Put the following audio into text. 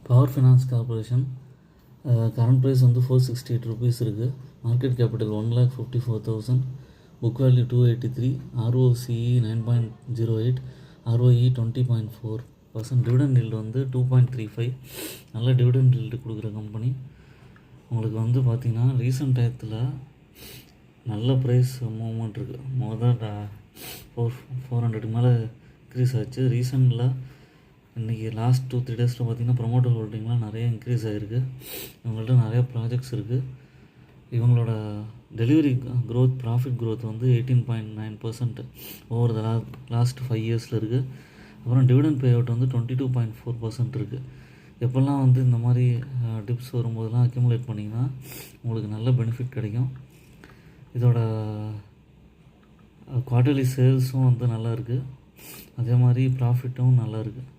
Power finance corporation current price வந்து 468 rupees இருக்குது. Market capital 1,54,000, book value 283, ROCE 9.08, ROE 20.4%, dividend yield வந்து 2.35. நல்ல dividend yield கொடுக்குற company. உங்களுக்கு வந்து பார்த்திங்கன்னா ரீசெண்ட் டயத்தில் நல்ல ப்ரைஸ் மூவ்மெண்ட் இருக்குது. மோர் தேன் 400 மேலே இன்க்ரீஸ் ஆச்சு. ரீசெண்டில் இன்றைக்கி லாஸ்ட் 2-3 டேஸில் பார்த்திங்கன்னா ப்ரொமோட்டர் ஹோல்டிங்லாம் நிறைய இன்க்ரீஸ் ஆகிருக்கு. இவங்கள்ட்ட நிறைய ப்ராஜெக்ட்ஸ் இருக்குது. இவங்களோட டெலிவரி க்ரோத், ப்ராஃபிட் க்ரோத் வந்து 18.9% ஓவர் த லாஸ்ட் 5 இயர்ஸில் இருக்குது. அப்புறம் டிவிடெண்ட் பே அவுட் வந்து 22.4% இருக்குது. எப்போல்லாம் வந்து இந்த மாதிரி டிப்ஸ் வரும்போதெல்லாம் அக்யூமுலேட் பண்ணிங்கன்னா உங்களுக்கு நல்ல பெனிஃபிட் கிடைக்கும். இதோட குவார்ட்டர்லி சேல்ஸும் வந்து நல்லா இருக்குது. அதே மாதிரி ப்ராஃபிட்டும் நல்லா இருக்குது.